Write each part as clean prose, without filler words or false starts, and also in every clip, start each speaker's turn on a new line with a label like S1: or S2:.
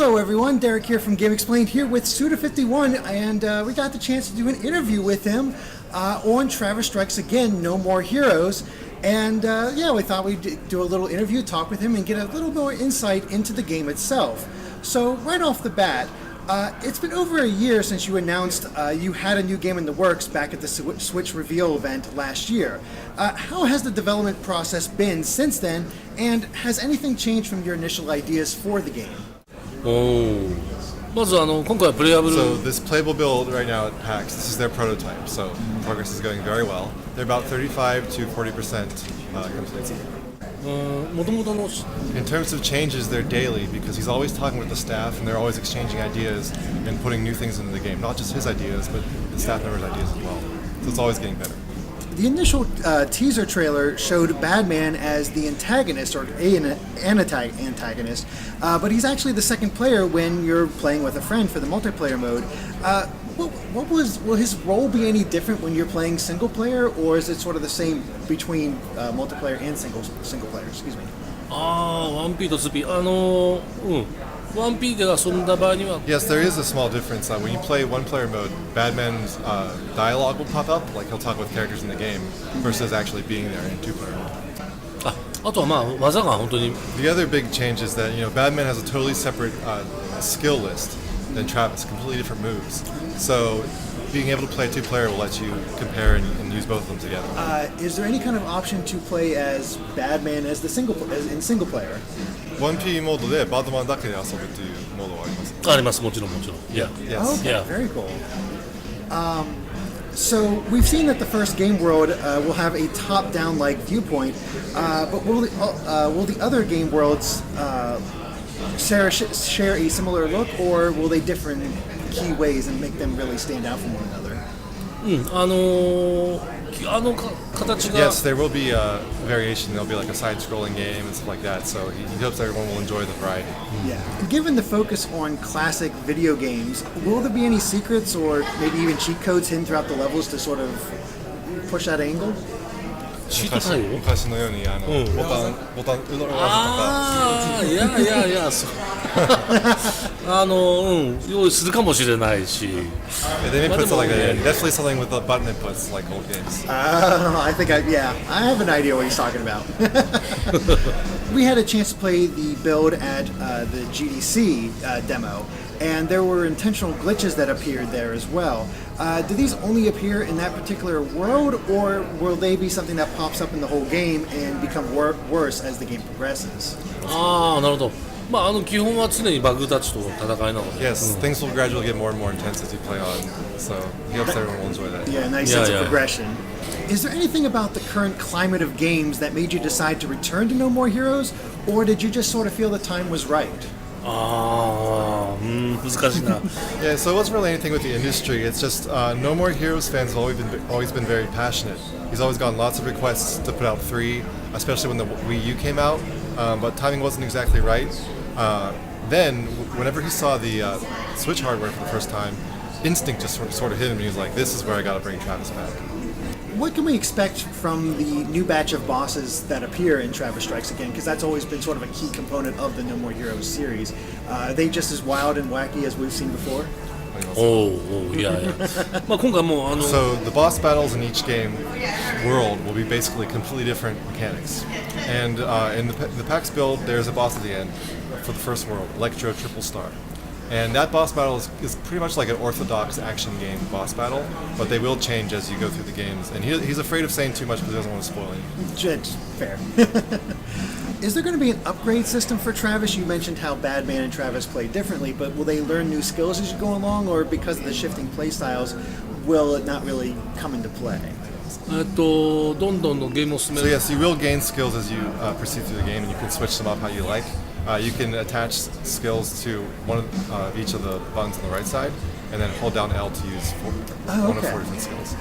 S1: Hello everyone, Derek here from GameXplain here with Suda51, and we got the chance to do an interview with him on Travis Strikes Again, No More Heroes. And yeah, we thought we'd do a little interview, talk with him, and get a little more insight into the game itself. So right off the bat, it's been over a year since you announced you had a new game in the works back at the Switch reveal event last year. How has the development process been since then, and has anything changed from your initial ideas for the game?
S2: まず今回はプレイヤブル
S3: So this playable build right now at PAX, this is their prototype, so progress is going very well. They're about 35 to 40% complete.
S2: 元々の
S3: In terms of changes, they're daily because he's always talking with the staff and they're always exchanging ideas and putting new things into the game. Not just his ideas, but the staff members' ideas as well. So it's always getting better.
S1: The initial teaser trailer showed Batman as the antagonist, or an antagonist, but he's actually the second player when you're playing with a friend for the multiplayer mode. Will his role be any different when you're playing single player, or is it sort of the same between multiplayer and single player? Excuse me.
S2: 1P と 2P 1P で遊んだ場合には
S3: Yes, there is a small difference. When you play one-player mode, Batman's dialogue will pop up, like he'll talk with characters in the game, versus actually being there in two-player mode.
S2: あとはまあ技が本当に
S3: The other big change is that Batman has a totally separate skill list than Travis, completely different moves. So being able to play two-player will let you compare and use both of them together.
S1: Is there any kind of option to play as Batman as in single player?
S3: 1P モードでバットマンだけで遊ぶというモードはあります。
S2: ありますもちろんもちろん Yeah.
S3: Yes.
S1: Okay,
S2: Yeah.
S1: very cool. So we've seen that the first game world will have a top-down-like viewpoint, but will the other game worlds share a similar look, or will they differ in key ways and make them really stand out from one another?
S2: 形が
S3: Yes, there will be a variation. There'll be like a side-scrolling game and stuff like that. So he hopes everyone will enjoy the variety.
S1: Yeah. Given the focus on classic video games, will there be any secrets or maybe even cheat codes hidden throughout the levels to sort of push that angle?
S2: シート対応
S3: 昔のようにボタン裏技
S2: ああいやそう用意するかもしれないし
S3: They may put something like that in. Definitely something with the button inputs like old games.
S1: I think I have an idea what he's talking about. We had a chance to play the build at the GDC demo, and there were intentional glitches that appeared there as well. Do these only appear in that particular world, or will they be something that pops up in the whole game and become worse as the game progresses?
S2: ああなるほどまあ基本は常にバグたちと戦いなので
S3: Yes, things will gradually get more and more intense as you play on. So he hopes everyone will enjoy that.
S1: Yeah, nice sense of progression. Is there anything about the current climate of games that made you decide to return to No More Heroes, or did you just sort of feel the time was right?
S2: ああ難しいな
S3: Yeah, so it wasn't really anything with the industry. It's just No More Heroes fans have always been very passionate. He's always gotten lots of requests to put out 3, especially when the Wii U came out, but timing wasn't exactly right. Then, whenever he saw the Switch hardware for the first time, instinct just sort of hit him, and he was like, this is where I gotta bring Travis back.
S1: What can we expect from the new batch of bosses that appear in Travis Strikes Again? Because that's always been sort of a key component of the No More Heroes series. Are they just as wild and wacky as we've seen before?
S2: いやまあ今回も
S3: So the boss battles in each game world will be basically completely different mechanics. And in the PAX build, there's a boss at the end for the first world, Electro Triple Star. And that boss battle is pretty much like an orthodox action game boss battle, but they will change as you go through the games. And he's afraid of saying too much because he doesn't want to spoil it.
S1: Fair. Is there going to be an upgrade system for Travis? You mentioned how Batman and Travis play differently, but will they learn new skills as you go along, or because of the shifting play styles, will it not really come into play?
S2: どんどんのゲームを進め
S3: So
S2: る
S3: yes, you will gain skills as you proceed through the game, and you can switch them up how you like. You can attach skills to one of each of the buttons on the right side, and then hold down L to use one of 4 different skills.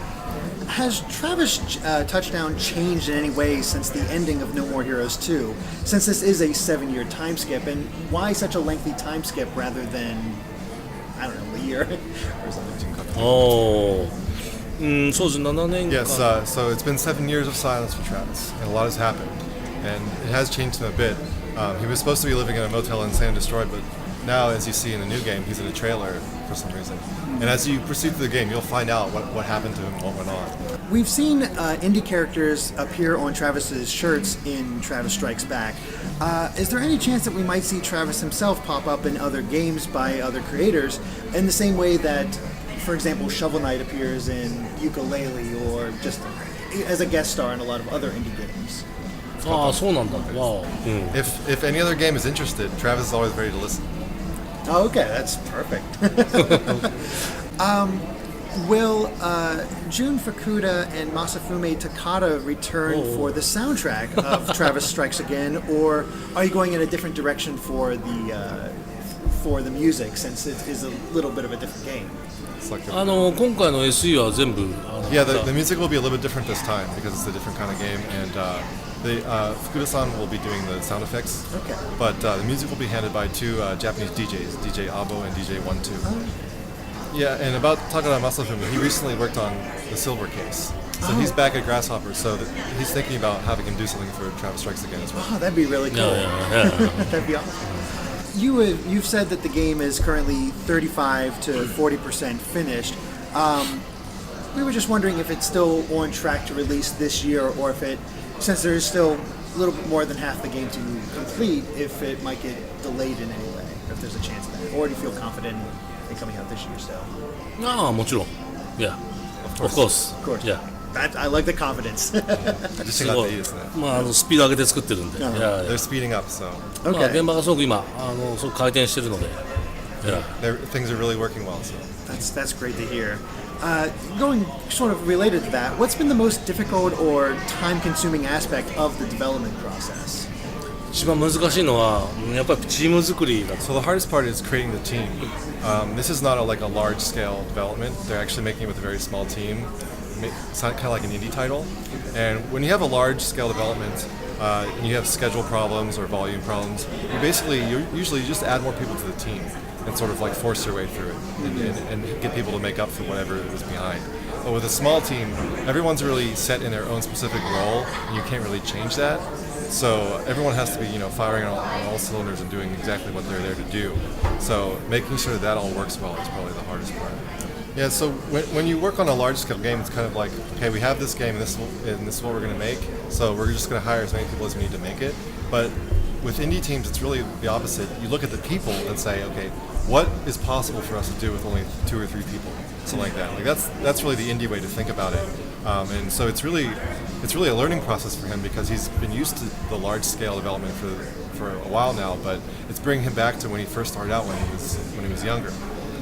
S1: Has Travis Touchdown changed in any way since the ending of No More Heroes 2? Since this is a 7-year time skip, and why such a lengthy time skip rather than, I don't know, a year or something?
S2: そうです7年間
S3: Yes, so it's been 7 years of silence for Travis, and a lot has happened, and it has changed him a bit. He was supposed to be living in a motel in San Destroy, but now, as you see in the new game, he's in a trailer for some reason. And as you proceed through the game, you'll find out what happened to him and what went on.
S1: We've seen indie characters appear on Travis's shirts in Travis Strikes Back. Is there any chance that we might see Travis himself pop up in other games by other creators in the same way that, for example, Shovel Knight appears in Ukulele or just as a guest star in a lot of other indie games?
S2: ああそうなんだ。わお。
S3: If any other game is interested, Travis is always ready to listen.
S1: Oh, okay, that's perfect. Will Jun Fukuda and Masafume Takada return for the soundtrack of Travis Strikes Again, or are you going in a different direction for the music, since it is a little bit of a different game?
S2: 今回の SE は全部
S3: Yeah, the music will be a little bit different this time because it's a different kind of game, and Fukuda-san will be doing the sound effects.
S1: Okay.
S3: But the music will be handled by two Japanese DJs, DJ Abo and DJ 12. Yeah, and about Takada Masafume, he recently worked on the Silver Case. So he's back at Grasshopper, so he's thinking about having him do something for Travis Strikes Again as well.
S1: Oh, that'd be really cool.
S2: Yeah.
S1: That'd be awesome. You've said that the game is currently 35 to 40% finished. We were just wondering if it's still on track to release this year, or if it, since there's still a little bit more than half the game to complete, if it might get delayed in any way, if there's a chance of that, or do you feel confident in coming out this year still?
S2: ああもちろん。Yeah. Of course.
S1: Of course.
S2: Yeah.
S1: I like the confidence.
S3: 自信があっていいですね。
S2: まあスピード上げて作ってるんで。
S3: They're speeding up, so
S2: まあ
S1: Okay.
S2: 現場がすごく今すごく回転してるので。
S3: things are really working well. So
S1: That's great to hear. Going sort of related to that, what's been the most difficult or time-consuming aspect of the development process?
S2: 一番難しいのはやっぱりチーム作りだと。
S3: So the hardest part is creating the team. This is not like a large-scale development. They're actually making it with a very small team. It's kind of like an indie title. And when you have a large-scale development, and you have schedule problems or volume problems, you usually just add more people to the team and sort of like force your way through it and get people to make up for whatever is behind. But with a small team, everyone's really set in their own specific role, and you can't really change that. So everyone has to be, firing on all cylinders and doing exactly what they're there to do. So making sure that all works well is probably the hardest part. Yeah, so when you work on a large-scale game, it's kind of like, okay, we have this game, and this is what we're going to make, so we're just going to hire as many people as we need to make it. But with indie teams, it's really the opposite. You look at the people and say, okay, what is possible for us to do with only 2 or 3 people? So like that. Like that's really the indie way to think about it. And so it's really a learning process for him, because he's been used to the large-scale development for a while now, but it's bringing him back to when he first started out when he was younger.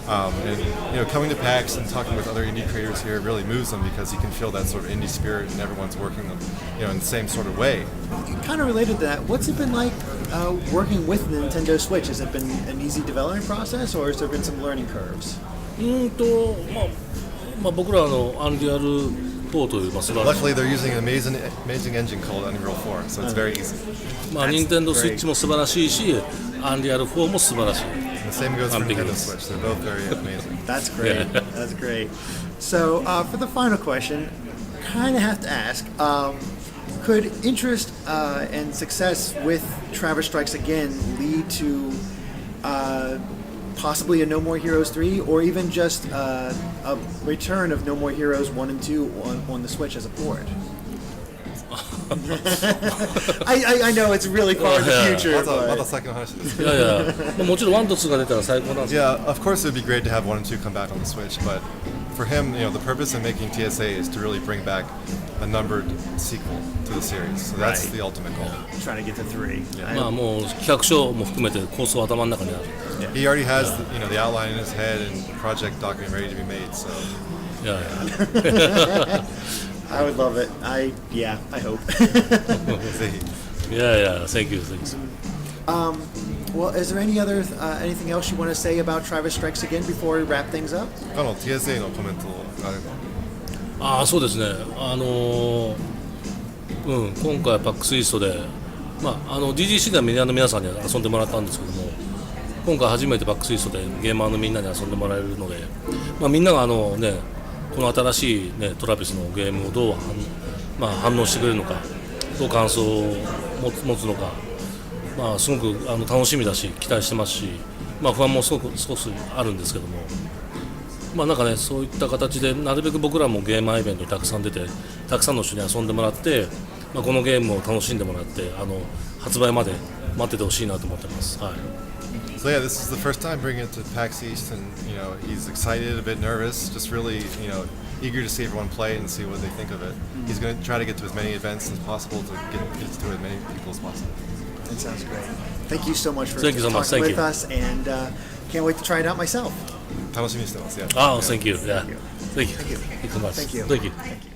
S3: And coming to PAX and talking with other indie creators here really moves him, because he can feel that sort of indie spirit, and everyone's working in the same sort of way.
S1: Kind of related to that, what's it been like working with Nintendo Switch? Has it been an easy development process, or has there been some learning curves?
S2: まあ僕らアンリアル4という素晴らしい。
S3: Luckily, they're using an amazing engine called Unreal 4, so it's very easy.
S2: まあ任天堂スイッチも素晴らしいし、アンリアル4も素晴らしい。
S3: And the same goes for Nintendo Switch. They're both very amazing.
S1: That's great. That's great. So for the final question, kind of have to ask, could interest and success with Travis Strikes Again lead to possibly a No More Heroes 3, or even just a return of No More Heroes 1 and 2 on the Switch as a port? I know it's really far in the future.
S3: また先の話です。
S2: いやいや、もちろん1と2が出たら最高なんですけど。
S3: Yeah, of course it would be great to have 1 and 2 come back on the Switch, but for him, the purpose of making TSA is to really bring back a numbered sequel to the series. So that's the ultimate goal.
S1: Trying to get to 3.
S2: まあもう企画書も含めて構想は頭の中にある。
S3: He already has the outline in his head and the project document ready to be made. So
S2: いやいや。
S1: I would love it. I hope.
S3: ぜひ。
S2: いやいや、thank you.
S1: Well, is there anything else you want to say about Travis Strikes Again before we wrap things up?
S3: TSA のコメントがあれば。
S2: ああ、そうですね。今回PAXイーストで、DGC では皆さんに遊んでもらったんですけども、今回初めてPAXイーストでゲーマーのみんなに遊んでもらえるので、みんながこの新しい、トラビスのゲームをどう反応してくれるのか、どう感想を持つのか、すごく楽しみだし期待してますし、まあ、不安も少しあるんですけども、まあなんかね、そういった形でなるべく僕らもゲーマーイベントにたくさん出て、たくさんの人に遊んでもらって、まあ、このゲームを楽しんでもらって発売まで待っててほしいなと思ってます。はい。
S3: So yeah, this is the first time bringing it to PAX East, and he's excited, a bit nervous, just really eager to see everyone play and see what they think of it. He's going to try to get to as many events as possible to get to as many people as possible.
S1: That sounds great. Thank you so much for
S2: Thank you so much.
S1: talking
S2: Thank
S1: with
S2: you.
S1: us, and can't wait to try it out myself.
S3: 楽しみにしてます。Yeah.
S2: Oh, thank you. Yeah.
S1: you.
S2: Thank you.
S1: Thank you.
S2: Thank you so much.
S1: Thank you.
S2: Thank you.
S1: Thank you.